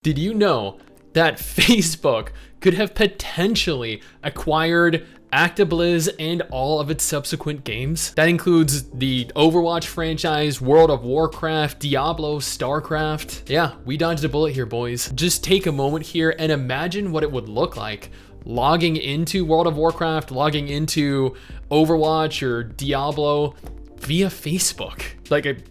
Did you know that Facebook could have potentially acquired ActiBliz and all of its subsequent games? That includes the Overwatch franchise, World of Warcraft, Diablo, StarCraft. Yeah, we dodged a bullet here, boys. Just take a moment here and imagine what it would look like logging into World of Warcraft, logging into Overwatch or Diablo via Facebook. Like,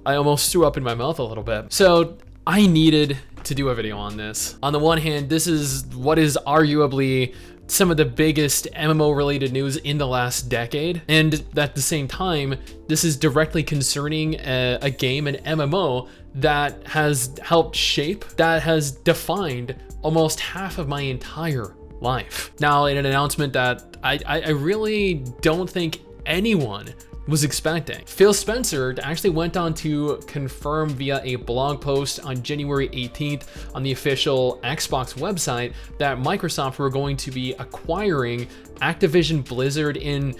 I almost threw up in my mouth a little bit. So I needed to do a video on this. On the one hand, this is what is arguably some of the biggest MMO-related news in the last decade, and at the same time, this is directly concerning a game, an MMO, that has helped shape, that has defined almost half of my entire life. Now, in an announcement that I really don't think anyone was expecting, Phil Spencer actually went on to confirm via a blog post on January 18th on the official Xbox website that Microsoft were going to be acquiring Activision Blizzard in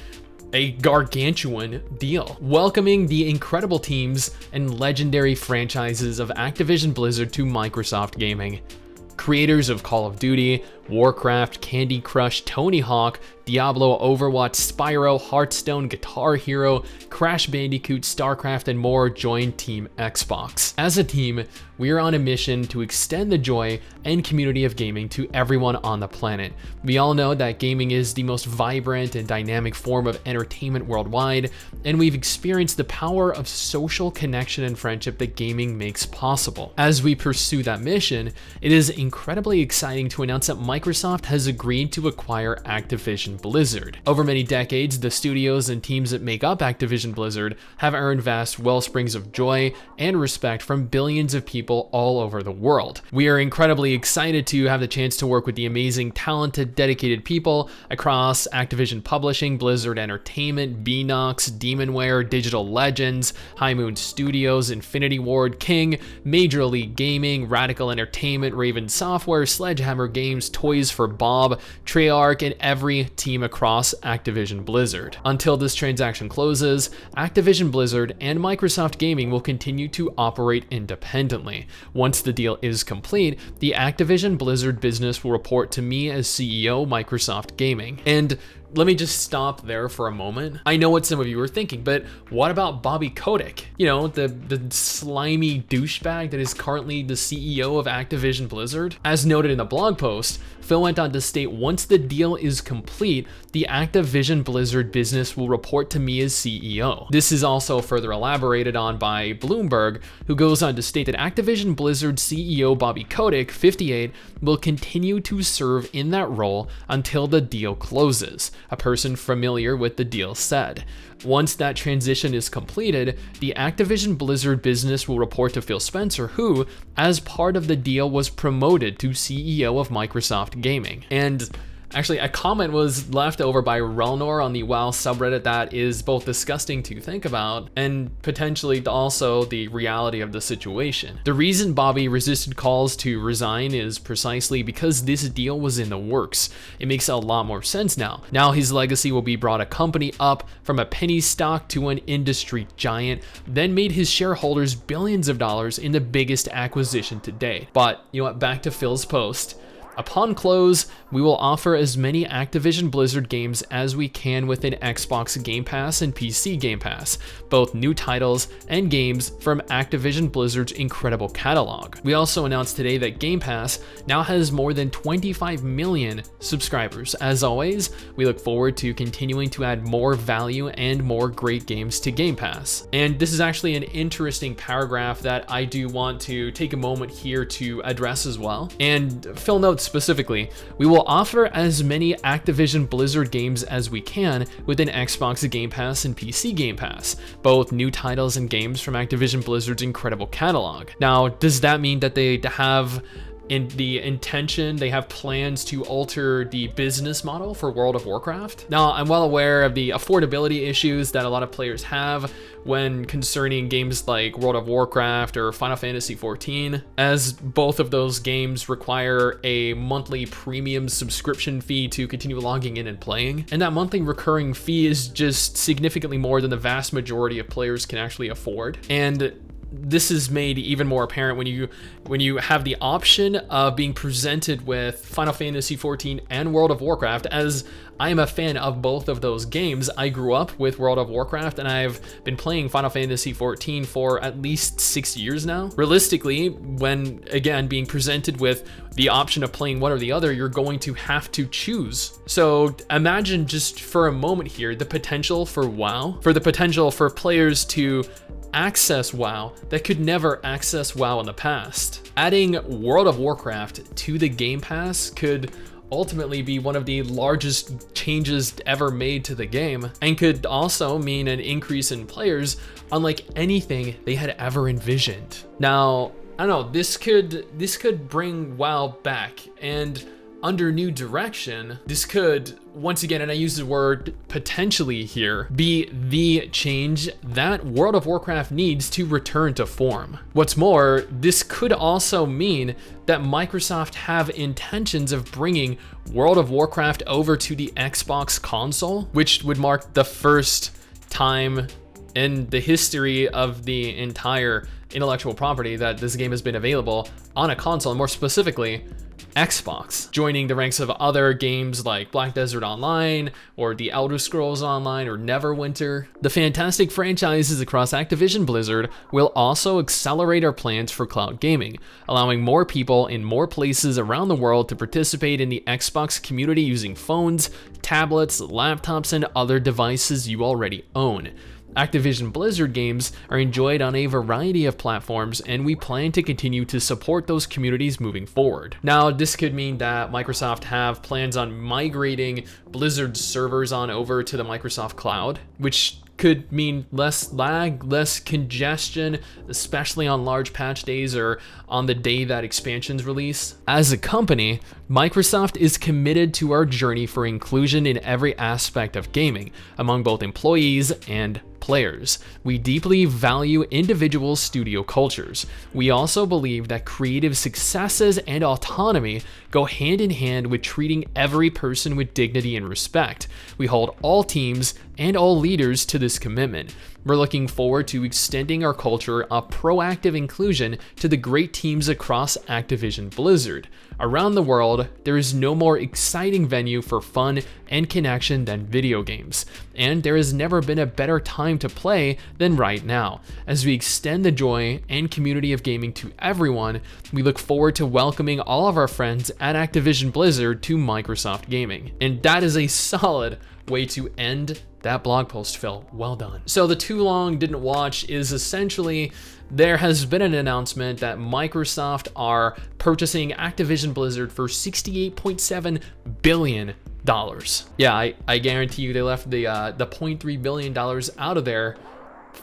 a gargantuan deal, welcoming the incredible teams and legendary franchises of Activision Blizzard to Microsoft Gaming. Creators of Call of Duty, Warcraft, Candy Crush, Tony Hawk, Diablo, Overwatch, Spyro, Hearthstone, Guitar Hero, Crash Bandicoot, StarCraft, and more join Team Xbox. As a team, we are on a mission to extend the joy and community of gaming to everyone on the planet. We all know that gaming is the most vibrant and dynamic form of entertainment worldwide, and we've experienced the power of social connection and friendship that gaming makes possible. As we pursue that mission, it is incredibly exciting to announce that Microsoft has agreed to acquire Activision Blizzard. Over many decades, the studios and teams that make up Activision Blizzard have earned vast wellsprings of joy and respect from billions of people all over the world. We are incredibly excited to have the chance to work with the amazing, talented, dedicated people across Activision Publishing, Blizzard Entertainment, Beenox, Demonware, Digital Legends, High Moon Studios, Infinity Ward, King, Major League Gaming, Radical Entertainment, Raven Software, Sledgehammer Games, Toys for Bob, Treyarch, and every team across Activision Blizzard. Until this transaction closes, Activision Blizzard and Microsoft Gaming will continue to operate independently. Once the deal is complete, the Activision Blizzard business will report to me as CEO, Microsoft Gaming. And let me just stop there for a moment. I know what some of you are thinking, but what about Bobby Kotick? You know, the slimy douchebag that is currently the CEO of Activision Blizzard? As noted in the blog post, Phil went on to state, once the deal is complete, the Activision Blizzard business will report to me as CEO. This is also further elaborated on by Bloomberg, who goes on to state that Activision Blizzard CEO Bobby Kotick, 58, will continue to serve in that role until the deal closes, a person familiar with the deal said. Once that transition is completed, the Activision Blizzard business will report to Phil Spencer, who, as part of the deal, was promoted to CEO of Microsoft Gaming. And actually, a comment was left over by Relnor on the WoW subreddit that is both disgusting to think about and potentially also the reality of the situation. The reason Bobby resisted calls to resign is precisely because this deal was in the works. It makes a lot more sense now. Now his legacy will be brought a company up from a penny stock to an industry giant, then made his shareholders billions of dollars in the biggest acquisition to date. But you know what, back to Phil's post. Upon close, we will offer as many Activision Blizzard games as we can within Xbox Game Pass and PC Game Pass, both new titles and games from Activision Blizzard's incredible catalog. We also announced today that Game Pass now has more than 25 million subscribers. As always, we look forward to continuing to add more value and more great games to Game Pass. And this is actually an interesting paragraph that I do want to take a moment here to address as well. And Phil notes specifically, we will offer as many Activision Blizzard games as we can within Xbox Game Pass and PC Game Pass, both new titles and games from Activision Blizzard's incredible catalog. Now, does that mean that they have they have plans to alter the business model for World of Warcraft? Now, I'm well aware of the affordability issues that a lot of players have when concerning games like World of Warcraft or Final Fantasy XIV, as both of those games require a monthly premium subscription fee to continue logging in and playing, and that monthly recurring fee is just significantly more than the vast majority of players can actually afford. And this is made even more apparent when you have the option of being presented with Final Fantasy XIV and World of Warcraft. As I am a fan of both of those games, I grew up with World of Warcraft and I've been playing Final Fantasy XIV for at least 6 years now. Realistically, when again being presented with the option of playing one or the other, you're going to have to choose. So imagine just for a moment here the potential for WoW, for the potential for players to access WoW that could never access WoW in the past. Adding World of Warcraft to the Game Pass could ultimately be one of the largest changes ever made to the game, and could also mean an increase in players unlike anything they had ever envisioned. Now, I don't know, this could bring WoW back, and under new direction, this could, once again, and I use the word potentially here, be the change that World of Warcraft needs to return to form. What's more, this could also mean that Microsoft have intentions of bringing World of Warcraft over to the Xbox console, which would mark the first time in the history of the entire intellectual property that this game has been available on a console, and more specifically, Xbox, joining the ranks of other games like Black Desert Online or The Elder Scrolls Online or Neverwinter. The fantastic franchises across Activision Blizzard will also accelerate our plans for cloud gaming, allowing more people in more places around the world to participate in the Xbox community using phones, tablets, laptops, and other devices you already own. Activision Blizzard games are enjoyed on a variety of platforms, and we plan to continue to support those communities moving forward. Now, this could mean that Microsoft have plans on migrating Blizzard's servers on over to the Microsoft Cloud, which could mean less lag, less congestion, especially on large patch days or on the day that expansions release. As a company, Microsoft is committed to our journey for inclusion in every aspect of gaming, among both employees and players. We deeply value individual studio cultures. We also believe that creative successes and autonomy go hand in hand with treating every person with dignity and respect. We hold all teams and all leaders to this commitment. We're looking forward to extending our culture of proactive inclusion to the great teams across Activision Blizzard. Around the world, there is no more exciting venue for fun and connection than video games, and there has never been a better time to play than right now. As we extend the joy and community of gaming to everyone, we look forward to welcoming all of our friends at Activision Blizzard to Microsoft Gaming. And that is a solid way to end that blog post, Phil. Well done. So the too long didn't watch is essentially there has been an announcement that Microsoft are purchasing Activision Blizzard for $68.7 billion. Yeah, I guarantee you they left the $0.3 billion out of there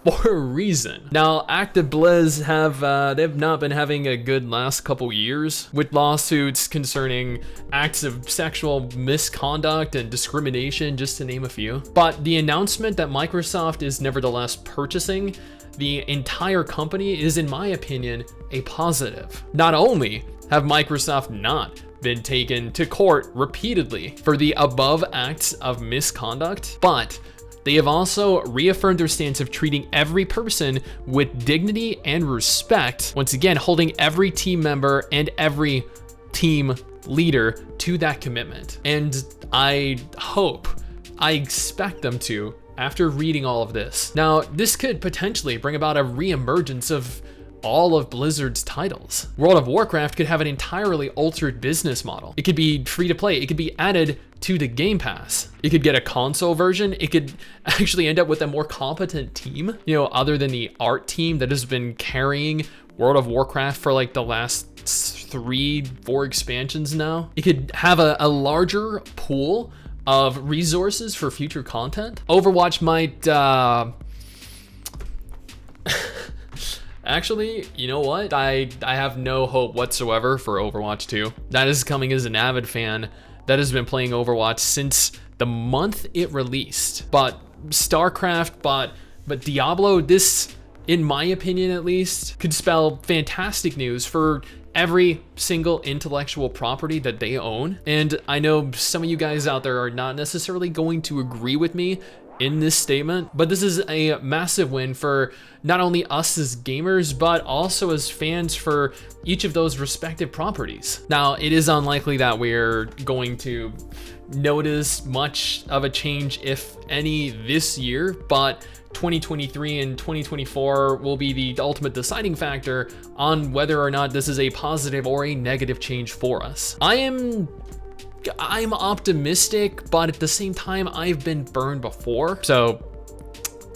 for a reason. Now, ActiBliz they've not been having a good last couple years with lawsuits concerning acts of sexual misconduct and discrimination, just to name a few. But the announcement that Microsoft is nevertheless purchasing the entire company is, in my opinion, a positive. Not only have Microsoft not been taken to court repeatedly for the above acts of misconduct, but they have also reaffirmed their stance of treating every person with dignity and respect, once again, holding every team member and every team leader to that commitment. And I expect them to, after reading all of this. Now, this could potentially bring about a re-emergence of all of Blizzard's titles. World of Warcraft could have an entirely altered business model. It could be free to play. It could be added to the Game Pass. It could get a console version. It could actually end up with a more competent team, other than the art team that has been carrying World of Warcraft for like the last 3-4 expansions now. It could have a larger pool of resources for future content. Overwatch might, actually, you know what? I have no hope whatsoever for Overwatch 2. That is coming as an avid fan that has been playing Overwatch since the month it released. But StarCraft, but Diablo, this, in my opinion at least, could spell fantastic news for every single intellectual property that they own. And I know some of you guys out there are not necessarily going to agree with me in this statement, but this is a massive win for not only us as gamers, but also as fans for each of those respective properties. Now, it is unlikely that we're going to notice much of a change, if any, this year, but 2023 and 2024 will be the ultimate deciding factor on whether or not this is a positive or a negative change for us. I'm optimistic, but at the same time, I've been burned before. So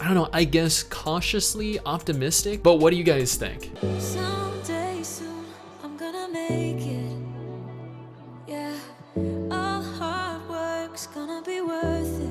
I don't know, I guess cautiously optimistic, but what do you guys think? Someday soon, I'm gonna make it. Yeah, all hard work's gonna be worth it.